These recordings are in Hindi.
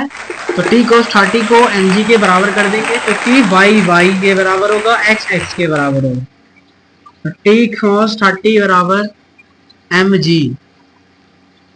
तो टी cos 30 को mg के बराबर कर देंगे तो टी y के बराबर होगा, x के बराबर होगा। तो टी cos 30 बराबर mg,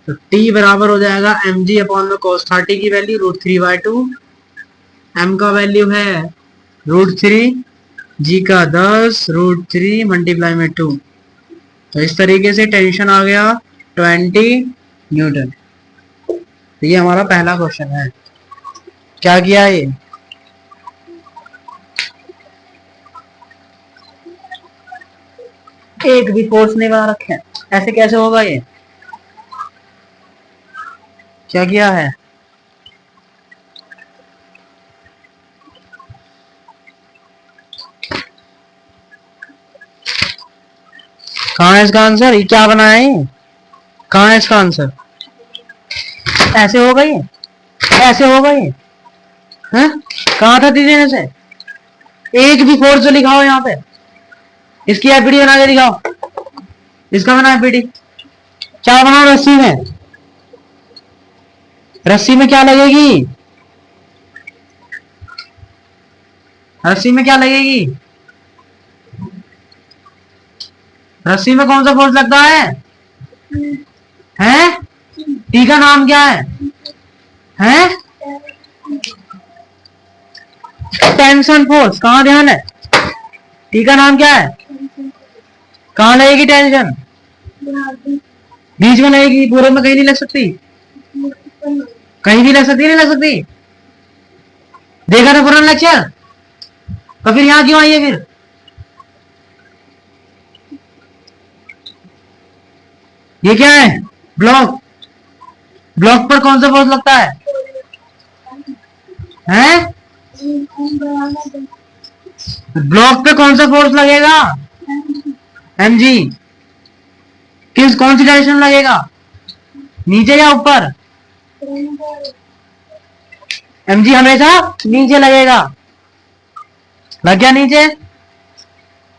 तो t बराबर हो जाएगा mg अपॉन में cos 30 की वैल्यू √3/2, m का वैल्यू है √3, g का 10 √3 मल्टीप्लाई में 2। तो इस तरीके से टेंशन आ गया 20 न्यूटन। तो ये हमारा पहला क्वेश्चन है। क्या किया ये, एक भी फोर्स नहीं बना रखे, ऐसे कैसे होगा ये, क्या किया है? कहाँ है इसका आंसर? ये क्या बना है, कहाँ है इसका आंसर? ऐसे होगा ये, ऐसे होगा ये, हैं? कहाँ था दीजिए से? एक भी फोर्स जो लिखा हो यहाँ पे, इसकी एपीडी बना के दिखाओ, इसका बना एपीडी। क्या बना रस्सी में? रस्सी में क्या लगेगी? रस्सी में क्या लगेगी? रस्सी में कौन सा फोर्स लगता है? हैं? टी का नाम क्या है? हैं? Tension force. कहाँ ध्यान है? टी का नाम क्या है? कहाँ लगेगी टेंशन? बीच में लगेगी, पूरे में कहीं नहीं लग सकती, कहीं भी लग सकती, नहीं लग सकती। देखा था पुराना लेक्चर, तो फिर यहाँ क्यों आई है फिर? ये क्या है? ब्लॉक। ब्लॉक पर कौन सा फोर्स लगता है? हैं? ब्लॉक पे कौन सा फोर्स लगेगा? mg। कौन सी डायरेक्शन लगेगा, नीचे या ऊपर? mg हमेशा नीचे लगेगा। लग गया नीचे,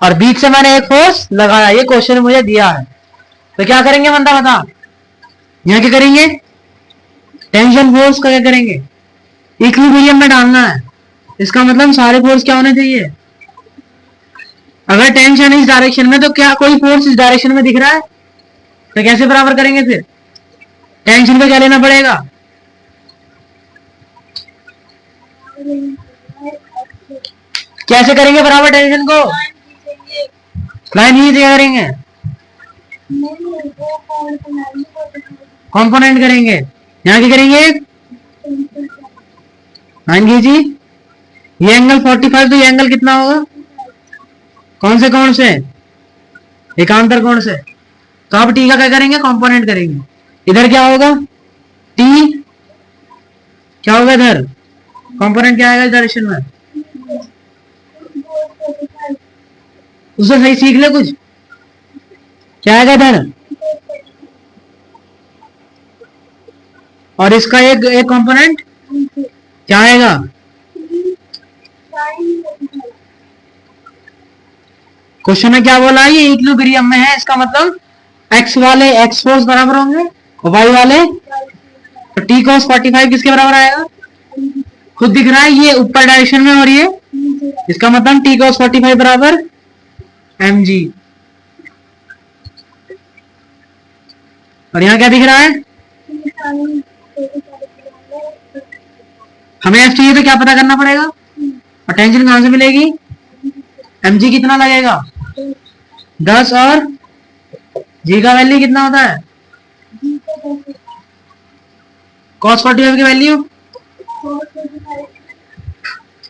और बीच से मैंने एक फोर्स लगाया, ये क्वेश्चन मुझे दिया है। तो क्या करेंगे बंदा बता, यहाँ क्या करेंगे? टेंशन फोर्स का क्या करेंगे? इक्विलिब्रियम में डालना है। इसका मतलब सारे फोर्स क्या होने चाहिए? अगर टेंशन इस डायरेक्शन में, तो क्या कोई फोर्स इस डायरेक्शन में दिख रहा है? तो कैसे बराबर करेंगे फिर? टेंशन पे क्या लेना पड़ेगा? कैसे करेंगे बराबर टेंशन को? लाइन ही क्या करेंगे? कंपोनेंट करेंगे। यहाँ क्या करेंगे? हाँ जी, ये एंगल 45, तो ये एंगल कितना होगा? कौन से एकांतर कोण से। तो अब टी का क्या करेंगे? कंपोनेंट करेंगे। इधर क्या होगा? टी क्या होगा इधर? कंपोनेंट क्या आएगा इस डायरेक्शन में? उसे सही सीख ले कुछ, क्या आएगा इधर? और इसका एक कंपोनेंट क्या आएगा? क्वेश्चन में क्या बोला है? ये इक्विलिब्रियम में है, इसका मतलब एक्स वाले एक्स फोर्स बराबर होंगे और वाई वाले, तो टी cos 45 किसके बराबर आएगा? खुद दिख रहा है, ये ऊपर डायरेक्शन में और ये, इसका मतलब टी cos 45 बराबर mg। और यहाँ क्या दिख रहा है? हमें एफ चाहिए, तो क्या पता करना पड़ेगा? और टेंशन कहां से मिलेगी? mg कितना लगेगा? 10, और g का वैल्यू कितना होता है? cos 45 की वैल्यू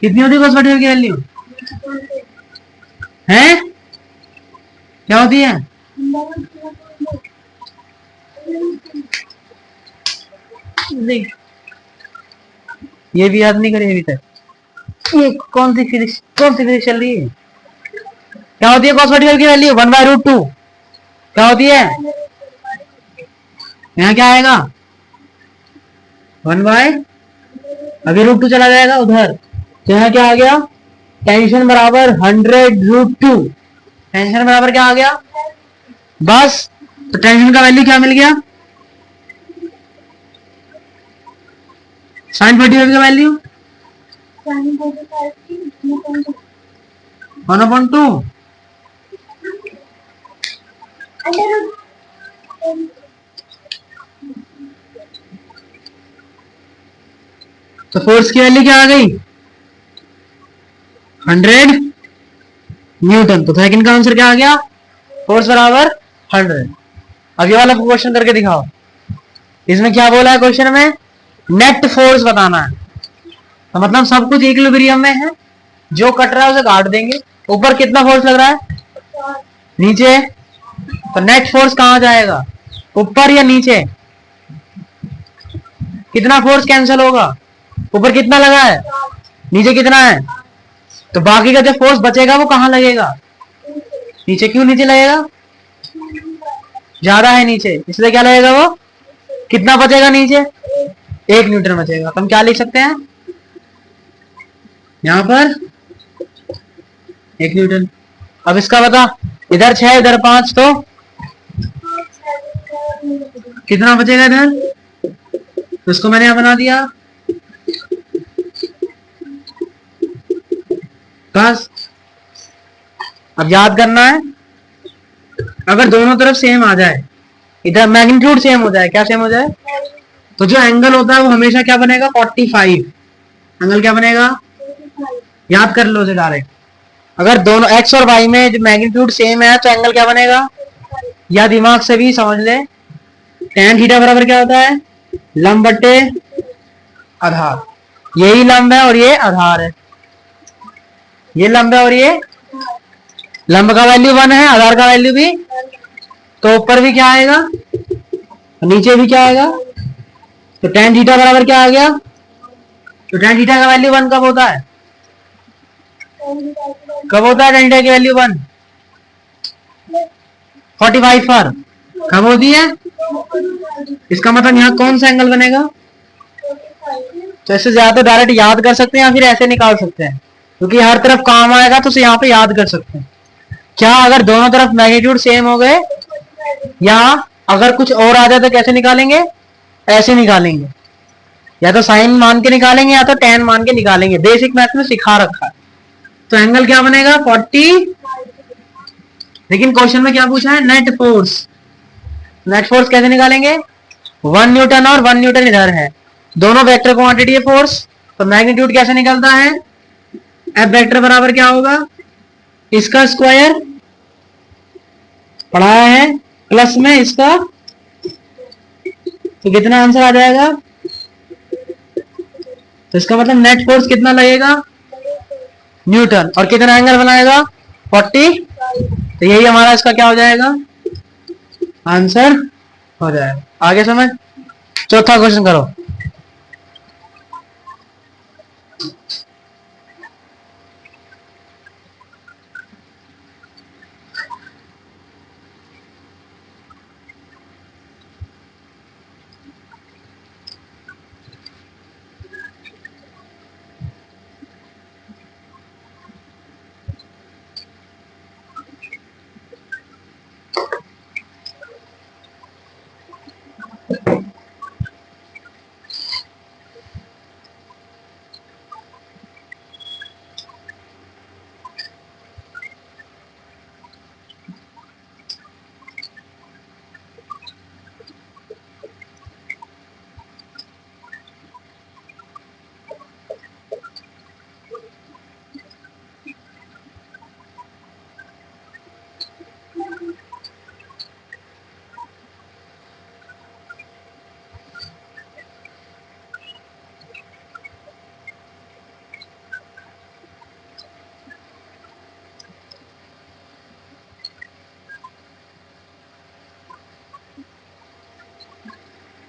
कितनी होती है? cos 45 की वैल्यू है, क्या होती है? ये भी याद नहीं करे अभी तक। ये कौन सी फिजिक्स चल रही है? क्या होती है cos 45 की वैल्यू? 1/√2। क्या होती है? यहाँ क्या आएगा? 1/, अभी √2 चला जाएगा उधर, तो यहाँ क्या आ गया? टेंशन बराबर 100√2। टेंशन बराबर क्या आ गया? बस, तो टेंशन का वैल्यू क्या मिल गया? साइन 45 का वैल्यू 1/2। तो फोर्स की वैल्यू क्या आ गई 100 न्यूटन। तो सेकंड का आंसर क्या आ गया फोर्स बराबर 100। अब ये वाला क्वेश्चन करके दिखाओ। इसमें क्या बोला है क्वेश्चन में नेट फोर्स बताना है। तो मतलब सब कुछ इक्विलिब्रियम में है, जो कट रहा है उसे काट देंगे। ऊपर कितना फोर्स लग रहा है नीचे, तो नेट फोर्स कहां जाएगा ऊपर या नीचे। कितना फोर्स कैंसिल होगा ऊपर कितना लगा है नीचे कितना है, तो बाकी का जो फोर्स बचेगा वो कहां लगेगा नीचे। क्यों नीचे लगेगा ज्यादा है नीचे इसलिए क्या लगेगा वो कितना बचेगा नीचे 1 न्यूटन बचेगा। तो हम क्या लिख सकते हैं यहां पर 1 न्यूटन। अब इसका बता इधर 6 इधर 5 तो कितना बचेगा इधर, तो इसको मैंने यहां बना दिया बस। अब याद करना है अगर दोनों तरफ सेम आ जाए इधर मैग्नीट्यूड सेम हो जाए, क्या सेम हो जाए, तो जो एंगल होता है वो हमेशा क्या बनेगा 45। एंगल क्या बनेगा याद कर लो उसे डायरेक्ट। अगर दोनों एक्स और वाई में जो मैग्नीट्यूड सेम है तो एंगल क्या बनेगा, या दिमाग से भी समझ ले tan थीटा बराबर क्या होता है लंब बट्टे आधार। यही लंब है और ये आधार है, ये लंब है और ये लंब का वैल्यू 1 है आधार का वैल्यू भी, तो ऊपर भी क्या आएगा नीचे भी क्या आएगा। तो tan थीटा बराबर क्या आ गया, तो tan थीटा का वैल्यू 1 कब होता है, कब होता है tan थीटा की वैल्यू 1 45 पर कब होती है। इसका मतलब यहाँ कौन सा एंगल बनेगा, तो ऐसे ज्यादा डायरेक्ट याद कर सकते हैं या फिर ऐसे निकाल सकते हैं, क्योंकि हर तरफ काम आएगा तो यहाँ पे याद कर सकते हैं। क्या अगर दोनों तरफ मैग्नीट्यूड सेम हो गए या अगर कुछ और आ जाए तो कैसे निकालेंगे, ऐसे निकालेंगे, या तो साइन मान के निकालेंगे या तो tan मान के निकालेंगे, बेसिक मैथ में सिखा रखा है। तो एंगल क्या बनेगा 40। लेकिन क्वेश्चन में क्या पूछा है नेट फोर्स, नेट फोर्स कैसे निकालेंगे 1 न्यूटन और 1 न्यूटन इधर है, दोनों वेक्टर क्वांटिटी है फोर्स, तो मैग्नीट्यूड कैसे निकलता है एफ वेक्टर बराबर क्या होगा इसका स्क्वायर पढ़ाया है प्लस में इसका, तो कितना आंसर आ जाएगा। तो इसका मतलब नेट फोर्स कितना लगेगा न्यूटन और कितना एंगल बनाएगा 40। तो यही हमारा इसका क्या हो जाएगा आंसर हो जाएगा। आगे समझ। चौथा क्वेश्चन करो।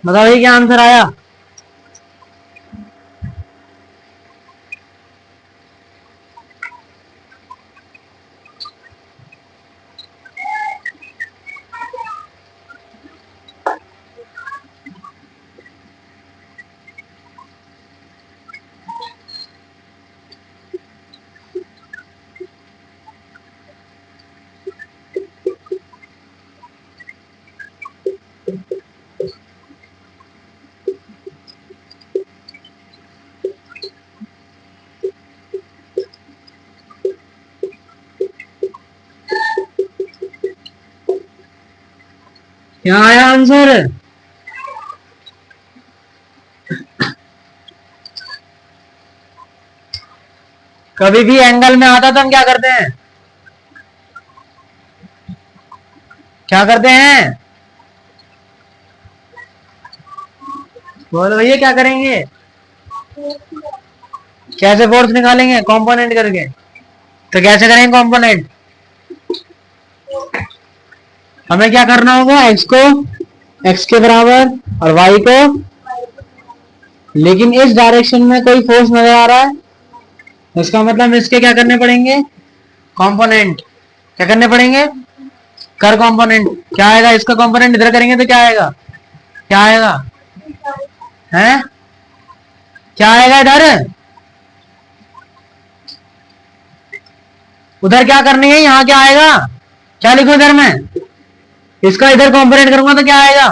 बताओ ये क्या आंसर आया। क्या आया आंसर? कभी भी एंगल में आता तो हम क्या करते हैं? क्या करते हैं? बोलो भैया, क्या करेंगे? कैसे फोर्स निकालेंगे? कंपोनेंट करके। तो कैसे करेंगे कंपोनेंट? हमें क्या करना होगा? एक्स को एक्स के बराबर और वाई को, लेकिन इस डायरेक्शन में कोई फोर्स नजर आ रहा है, इसका मतलब इसके क्या करने पड़ेंगे? कंपोनेंट। क्या करने पड़ेंगे? कर कंपोनेंट। क्या आएगा? इसका कंपोनेंट इधर करेंगे तो क्या आएगा? क्या आएगा? हैं? क्या आएगा इधर? उधर क्या करनी है? यहाँ क्या आएगा? क्या लिखो इधर में? इसका इधर कंपोनेंट करूंगा तो क्या आएगा?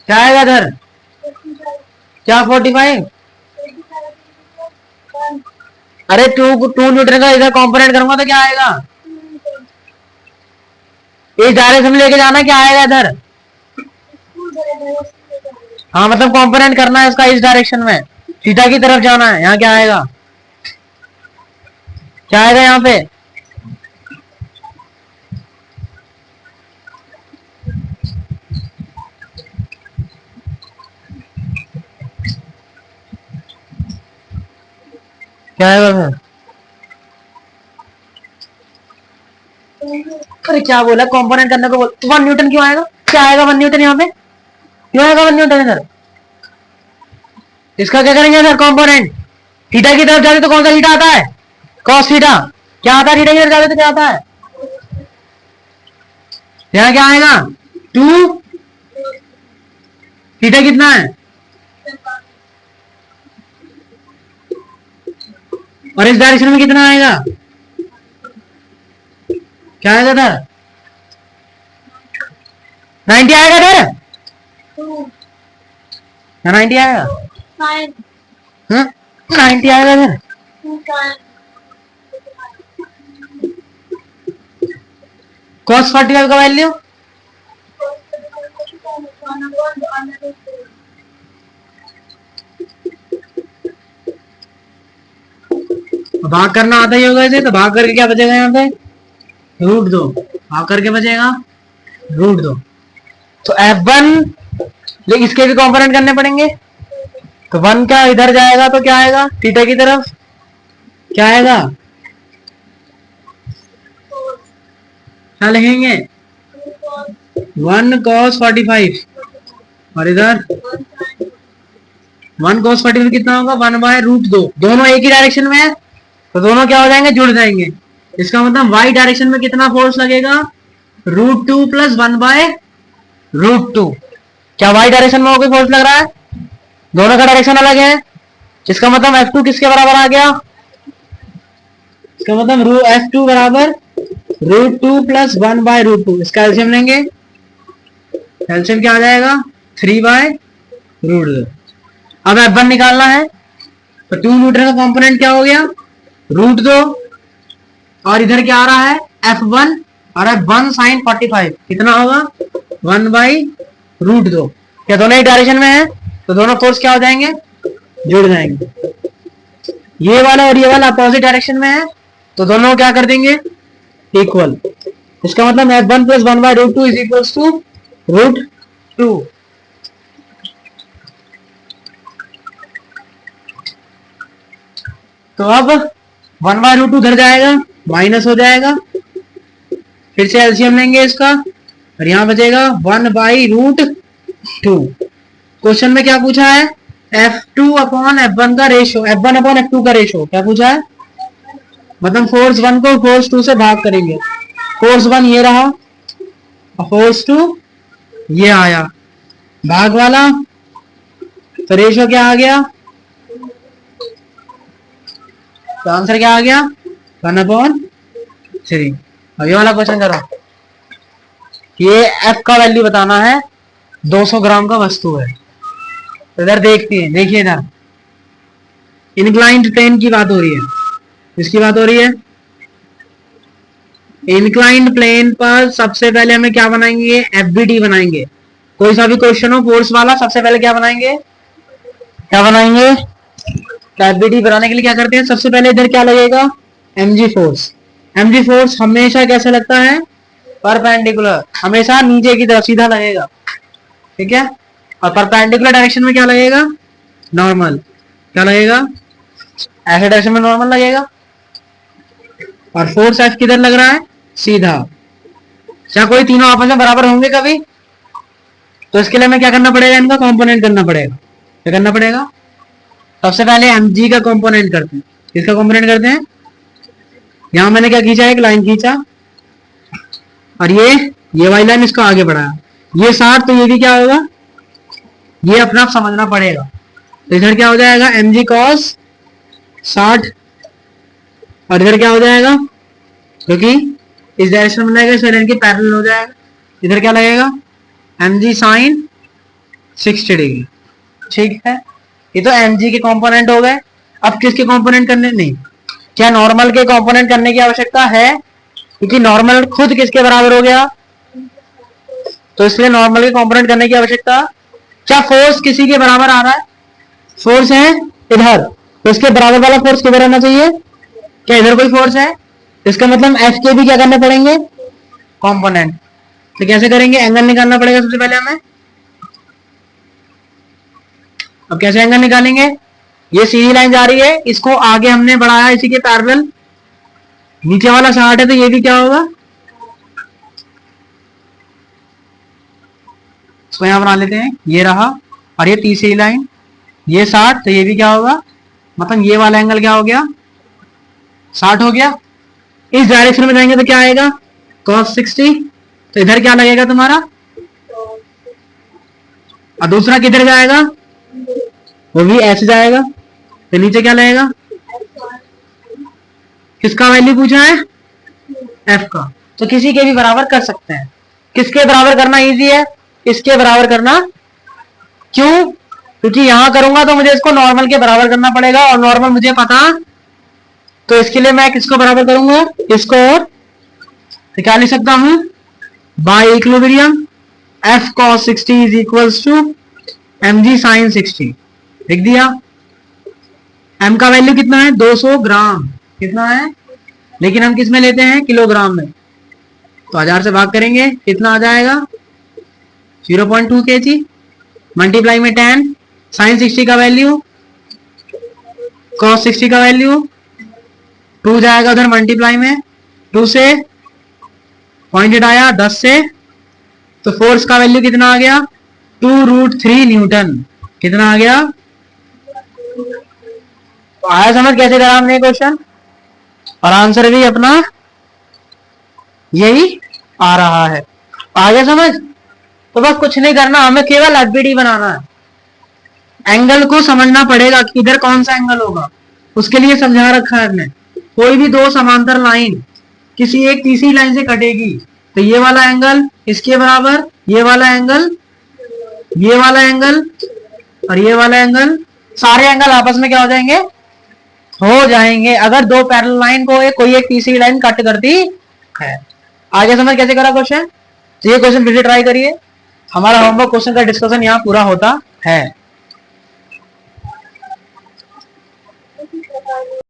क्या आएगा इधर? क्या 45? अरे टू न्यूटन का इधर कंपोनेंट करूंगा तो क्या आएगा? इस डायरेक्शन में लेके जाना, क्या आएगा इधर? हाँ, मतलब कंपोनेंट करना है इसका इस डायरेक्शन में, थीटा की तरफ जाना है। यहाँ क्या आएगा? क्या आएगा यहाँ पे? क्या आएगा फिर? अरे क्या बोला? कंपोनेंट करने को बोल तो 1 न्यूटन क्यों आएगा? क्या आएगा 1 न्यूटन यहाँ पे? क्यों आएगा 1 न्यूटन इधर? इसका क्या करेंगे इधर? कंपोनेंट। थीटा की तरफ जाते तो कौन सा थीटा आता है? Cos theta. क्या आता है? थीटा की तरफ जाते तो क्या आता है? यहाँ क्या आएगा? 2। थीटा कितना है? और इस डायरेक्शन में कितना आएगा? क्या आएगा था? 90 आएगा इधर? 90 आएगा? 90 आएगा इधर? cos 45 का वैल्यू भाग करना आता ही होगा इसे, तो भाग करके क्या बचेगा यहाँ पे? √2। भाग करके बचेगा √2। तो F1, लेकिन इसके भी कंपोनेंट करने पड़ेंगे, तो 1 का इधर जाएगा तो क्या आएगा? थीटा की तरफ क्या आएगा? क्या लिखेंगे? 1 cos 45 और इधर 1 cos 45 कितना होगा? 1/√2। दोनों एक ही डायरेक्शन में है तो दोनों क्या हो जाएंगे? जुड़ जाएंगे। इसका मतलब y डायरेक्शन में कितना फोर्स लगेगा? √2 + 1/√2। क्या y डायरेक्शन में कोई फोर्स लग रहा है? दोनों का डायरेक्शन अलग है। इसका मतलब F2 किसके बराबर आ गया? इसका मतलब F2 बराबर √2 + 1/√2। इसका एलसीएम लेंगे, एलसीएम क्या आ जाएगा? 3/√2। अब F1 निकालना है, तो 2 न्यूटन का कंपोनेंट क्या हो गया? √2, और इधर क्या आ रहा है? F1, और F1 sin 45 कितना होगा? 1/√2। क्या दोनों एक डायरेक्शन में है तो दोनों फोर्स क्या हो जाएंगे? जुड़ जाएंगे। ये वाला और ये वाला अपोजिट डायरेक्शन में है तो दोनों क्या कर देंगे? इक्वल। इसका मतलब F1 + 1/√2 = √2। तो अब 1/√2 उधर जाएगा, माइनस हो जाएगा, फिर से एलसीएम लेंगे इसका, और यहां बचेगा 1/√2। क्वेश्चन में क्या पूछा है? F2/F1 का रेशो, F1/F2 का रेशो क्या पूछा है? मतलब फोर्स 1 को फोर्स 2 से भाग करेंगे। फोर्स 1 ये रहा और फोर्स 2 ये आया, भाग वाला, तो रेशो क्या आ गया? तो आंसर क्या आ गया? 1/3। अब ये वाला क्वेश्चन करो। ये F का वैल्यू बताना है, 200 ग्राम का वस्तु है। तो इधर देखते हैं, देखिए इधर इंक्लाइंड प्लेन की बात हो रही है। किसकी बात हो रही है? इंक्लाइंड प्लेन पर सबसे पहले हमें क्या बनाएंगे, एफबीडी बनाएंगे। कोई सा भी क्वेश्चन हो फोर्स वाला, सबसे पहले क्या बनाएंगे, क्या बनाएंगे, एफबीडी बनाने के लिए क्या करते हैं, सबसे पहले इधर क्या लगेगा, एमजी फोर्स। एमजी फोर्स हमेशा कैसे लगता है, परपेंडिकुलर, हमेशा नीचे की तरफ सीधा लगेगा, ठीक है। और परपेंडिकुलर डायरेक्शन में क्या लगेगा, नॉर्मल, क्या लगेगा, ऐसे डायरेक्शन में नॉर्मल लगेगा। और फोर्स एफ किधर लग रहा है, सीधा। क्या कोई तीनों आपस में बराबर होंगे कभी, तो इसके लिए हमें क्या करना पड़ेगा, इनका कंपोनेंट करना पड़ेगा। क्या करना पड़ेगा, सबसे पहले एमजी का कंपोनेंट करते हैं। किसका कंपोनेंट करते हैं, यहां मैंने क्या खींचा, एक लाइन खींचा, और ये वाली लाइन इसको आगे बढ़ाया, ये 60, तो ये भी क्या होगा, ये अपना आप समझना पड़ेगा। तो इधर क्या हो जाएगा, mg cos 60, और इधर क्या हो जाएगा, क्योंकि इस डायरेक्शन में लगेगा, इस लाइन के पैरेलल हो जाएगा, इधर क्या लगेगा, mg sin 60 डिग्री, ठीक है। ये तो mg के कंपोनेंट हो गए। अब किसके कंपोनेंट करने, नहीं, क्या नॉर्मल के कंपोनेंट करने की आवश्यकता है, क्योंकि नॉर्मल खुद किसके बराबर हो गया, तो इसलिए नॉर्मल के कंपोनेंट करने की आवश्यकता। क्या फोर्स किसी के बराबर आ रहा है, फोर्स है इधर, तो इसके बराबर वाला फोर्स किधर रहना चाहिए, क्या इधर कोई फोर्स है, इसका मतलब एफ के भी क्या करने पड़ेंगे, कंपोनेंट। तो कैसे करेंगे, एंगल निकालना पड़ेगा सबसे पहले हमें। अब कैसे एंगल निकालेंगे, ये सीधी लाइन जा रही है, इसको आगे हमने बढ़ाया इसी के पैरेलल, नीचे वाला 60 है, तो ये भी क्या होगा, इसको यहां बना लेते हैं, ये रहा, और ये तीसरी लाइन, ये 60, तो ये भी क्या होगा, मतलब ये वाला एंगल क्या हो गया, 60 हो गया। इस डायरेक्शन में जाएंगे तो क्या आएगा, cos 60, तो इधर क्या लगेगा तुम्हारा, और दूसरा किधर जाएगा, वो भी ऐसे जाएगा, तो नीचे क्या लगेगा, किसका वैल्यू पूछा है, एफ का। तो किसी के भी बराबर कर सकते हैं। किसके बराबर करना इजी है, इसके बराबर करना, क्यों, क्योंकि यहां करूंगा तो मुझे इसको नॉर्मल के बराबर करना पड़ेगा, और नॉर्मल मुझे पता, तो इसके लिए मैं किसको बराबर करूंगा, इसको। और तो क्या लिख सकता हूं, by equilibrium F cos 60 is equals to mg sin 60, लिख दिया। m का वैल्यू कितना है, 200 ग्राम, कितना है, लेकिन हम किस में लेते हैं, किलोग्राम में, तो 1000 से भाग करेंगे, कितना आ जाएगा, 0.2 kg, मल्टीप्लाई में 10, sin 60 का वैल्यू, cos 60 का वैल्यू 2 जाएगा उधर मल्टीप्लाई में, 2 से पॉइंट हटाया 10 से, तो फोर्स का वैल्यू कितना आ गया, 2√3 न्यूटन, कितना आ गया। तो आया समझ कैसे करा हमने क्वेश्चन, और आंसर भी अपना यही आ रहा है, आ गया समझ। तो बस कुछ नहीं करना, हमें केवल एफबीडी बनाना है। एंगल को समझना पड़ेगा कि इधर कौन सा एंगल होगा, उसके लिए समझा रखा है हमने। कोई भी दो समांतर लाइन किसी एक तीसरी लाइन से कटेगी, तो ये वाला एंगल इसके बराबर, ये वाला एंगल, ये वाला एंगल, और ये वाला एंगल, सारे एंगल आपस में क्या हो जाएंगे, हो जाएंगे, अगर दो पैरेलल लाइन को कोई एक तीसरी लाइन कट करती है। आगे समझ कैसे करा क्वेश्चन, तो ये क्वेश्चन फिर से ट्राई करिए। हमारा होमवर्क क्वेश्चन का डिस्कशन यहाँ पूरा होता है।